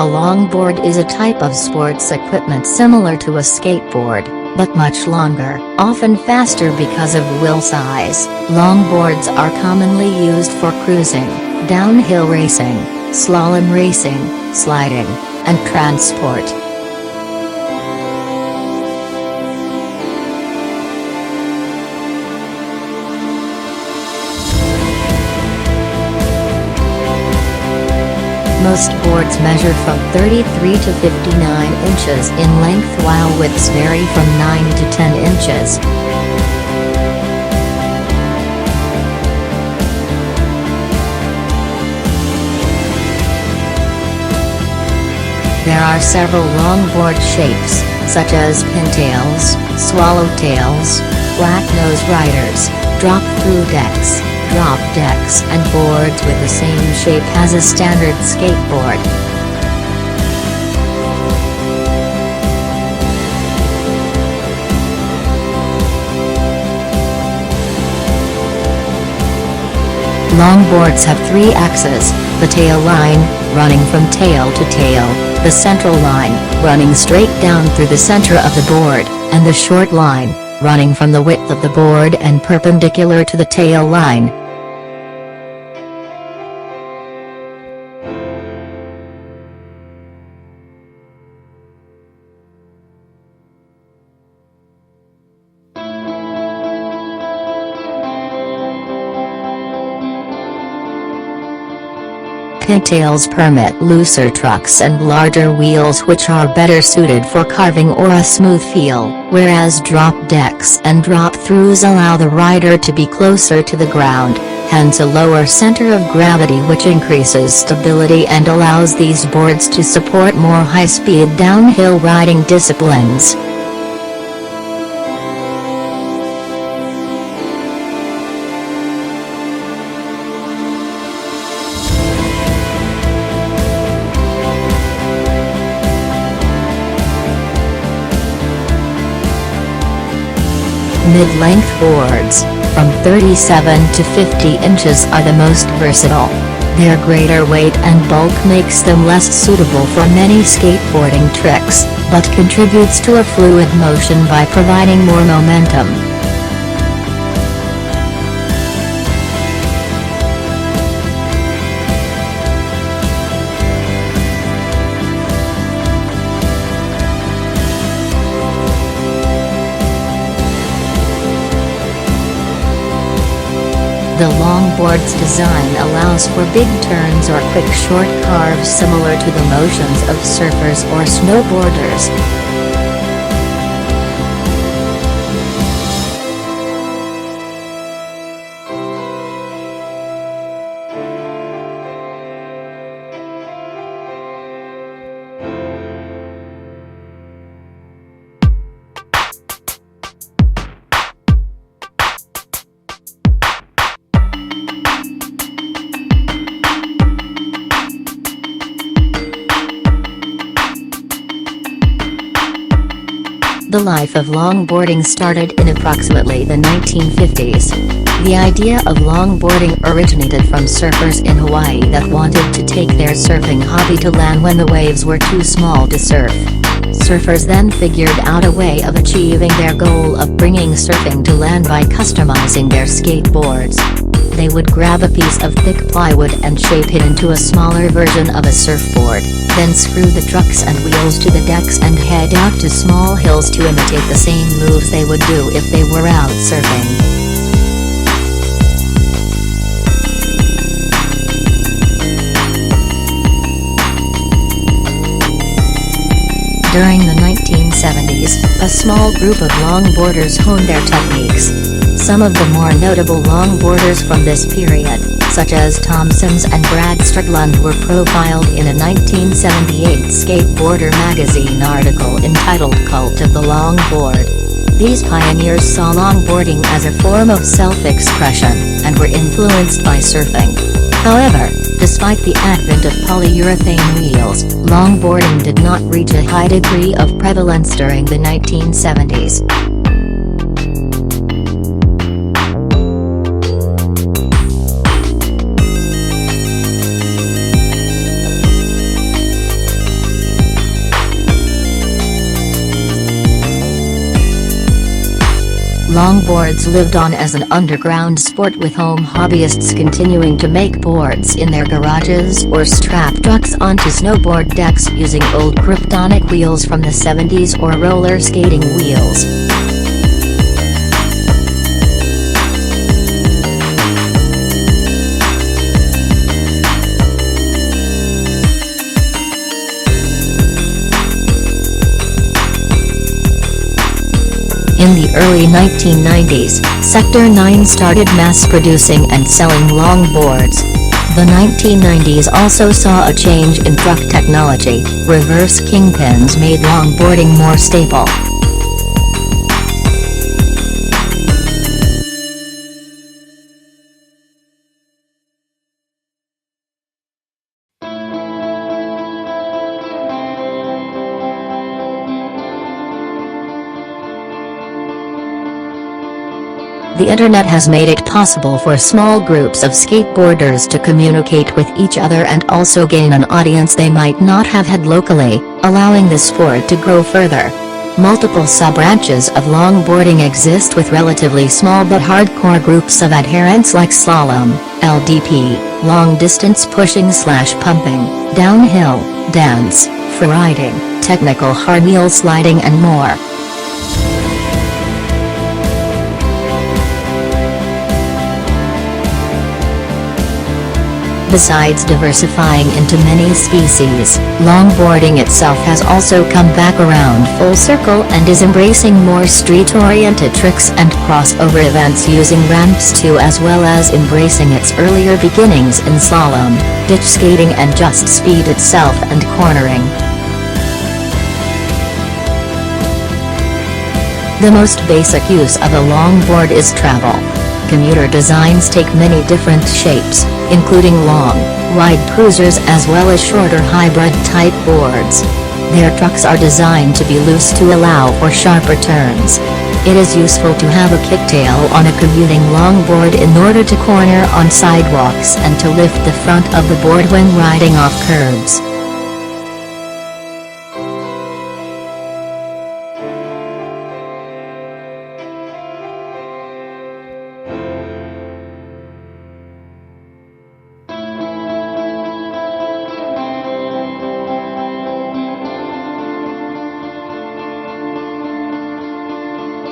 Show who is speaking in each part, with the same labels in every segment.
Speaker 1: A longboard is a type of sports equipment similar to a skateboard, but much longer, often faster because of wheel size. Longboards are commonly used for cruising, downhill racing, slalom racing, sliding, and transport. Most boards measure from 33 to 59 inches in length, while widths vary from 9 to 10 inches. There are several longboard shapes, such as pintails, swallowtails, flat-nose riders, drop-through decks, drop decks, and boards with the same shape as a standard skateboard. Longboards have three axes: the tail line, running from tail to tail, the central line, running straight down through the center of the board, and the short line, running from the width of the board and perpendicular to the tail line. Pintails permit looser trucks and larger wheels, which are better suited for carving or a smooth feel, whereas drop decks and drop-throughs allow the rider to be closer to the ground, hence a lower center of gravity, which increases stability and allows these boards to support more high-speed downhill riding disciplines. Mid-length boards, from 37 to 50 inches, are the most versatile. Their greater weight and bulk makes them less suitable for many skateboarding tricks, but contributes to a fluid motion by providing more momentum. The longboard's design allows for big turns or quick short carves similar to the motions of surfers or snowboarders. The life of longboarding started in approximately the 1950s. The idea of longboarding originated from surfers in Hawaii that wanted to take their surfing hobby to land when the waves were too small to surf. Surfers then figured out a way of achieving their goal of bringing surfing to land by customizing their skateboards. They would grab a piece of thick plywood and shape it into a smaller version of a surfboard, then screw the trucks and wheels to the decks and head out to small hills to imitate the same moves they would do if they were out surfing. During the 1970s, a small group of longboarders honed their techniques. Some of the more notable longboarders from this period, such as Tom Sims and Brad Strickland, were profiled in a 1978 Skateboarder magazine article entitled Cult of the Longboard. These pioneers saw longboarding as a form of self-expression, and were influenced by surfing. However, despite the advent of polyurethane wheels, longboarding did not reach a high degree of prevalence during the 1970s. Longboards lived on as an underground sport, with home hobbyists continuing to make boards in their garages or strap trucks onto snowboard decks using old kryptonic wheels from the 70s or roller skating wheels. In the early 1990s, Sector 9 started mass-producing and selling longboards. The 1990s also saw a change in truck technology. Reverse kingpins made longboarding more stable. The internet has made it possible for small groups of skateboarders to communicate with each other and also gain an audience they might not have had locally, allowing the sport to grow further. Multiple sub-branches of longboarding exist, with relatively small but hardcore groups of adherents like slalom, LDP, long-distance pushing/pumping, downhill, dance, freeriding, technical hard wheel sliding and more. Besides diversifying into many species, longboarding itself has also come back around full circle and is embracing more street-oriented tricks and crossover events using ramps too, as well as embracing its earlier beginnings in slalom, ditch skating and just speed itself and cornering. The most basic use of a longboard is travel. Commuter designs take many different shapes, including long, wide cruisers as well as shorter hybrid-type boards. Their trucks are designed to be loose to allow for sharper turns. It is useful to have a kicktail on a commuting longboard in order to corner on sidewalks and to lift the front of the board when riding off curbs.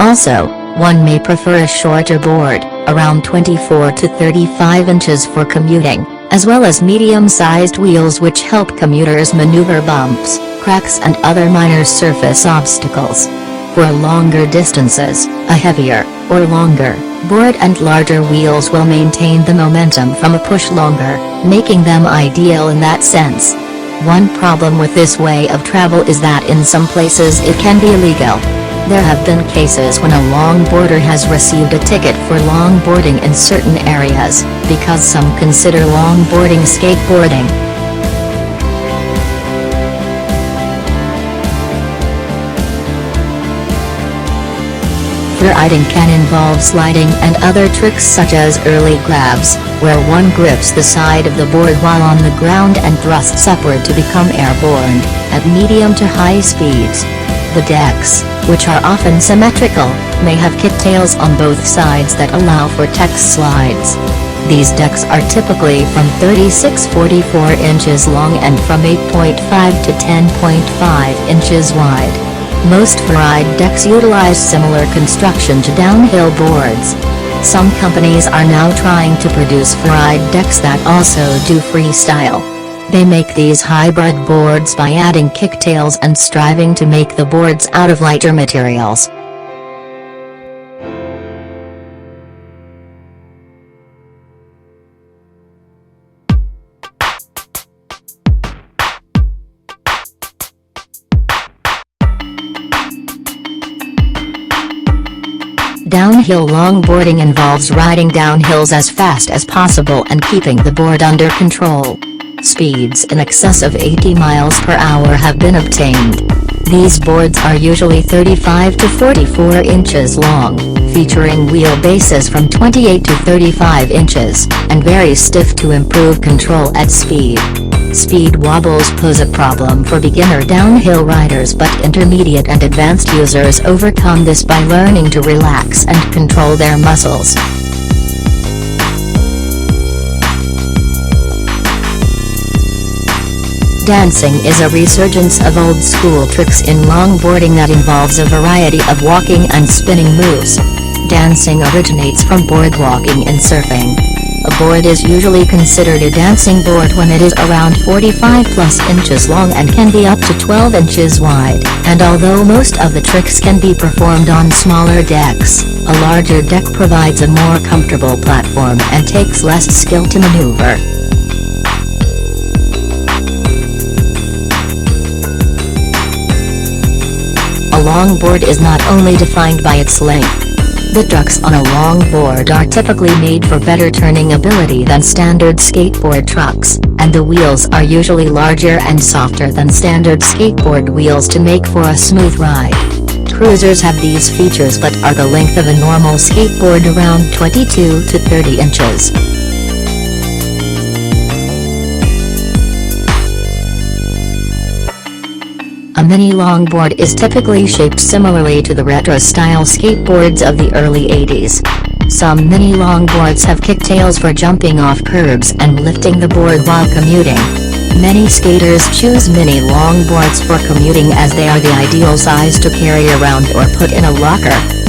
Speaker 1: Also, one may prefer a shorter board, around 24 to 35 inches for commuting, as well as medium-sized wheels which help commuters maneuver bumps, cracks and other minor surface obstacles. For longer distances, a heavier, or longer, board and larger wheels will maintain the momentum from a push longer, making them ideal in that sense. One problem with this way of travel is that in some places it can be illegal. There have been cases when a longboarder has received a ticket for longboarding in certain areas, because some consider longboarding skateboarding. Freeriding can involve sliding and other tricks such as early grabs, where one grips the side of the board while on the ground and thrusts upward to become airborne, at medium to high speeds. The decks, which are often symmetrical, may have kicktails on both sides that allow for text slides. These decks are typically from 36-44 inches long and from 8.5 to 10.5 inches wide. Most freeride decks utilize similar construction to downhill boards. Some companies are now trying to produce freeride decks that also do freestyle. They make these hybrid boards by adding kicktails and striving to make the boards out of lighter materials. Downhill longboarding involves riding down hills as fast as possible and keeping the board under control. Speeds in excess of 80 miles per hour have been obtained. These boards are usually 35 to 44 inches long, featuring wheelbases from 28 to 35 inches, and very stiff to improve control at speed. Speed wobbles pose a problem for beginner downhill riders, but intermediate and advanced users overcome this by learning to relax and control their muscles. Dancing is a resurgence of old-school tricks in longboarding that involves a variety of walking and spinning moves. Dancing originates from boardwalking in surfing. A board is usually considered a dancing board when it is around 45+ inches long and can be up to 12 inches wide, and although most of the tricks can be performed on smaller decks, a larger deck provides a more comfortable platform and takes less skill to maneuver. A longboard is not only defined by its length. The trucks on a longboard are typically made for better turning ability than standard skateboard trucks, and the wheels are usually larger and softer than standard skateboard wheels to make for a smooth ride. Cruisers have these features but are the length of a normal skateboard, around 22 to 30 inches. A mini longboard is typically shaped similarly to the retro-style skateboards of the early 80s. Some mini longboards have kicktails for jumping off curbs and lifting the board while commuting. Many skaters choose mini longboards for commuting as they are the ideal size to carry around or put in a locker.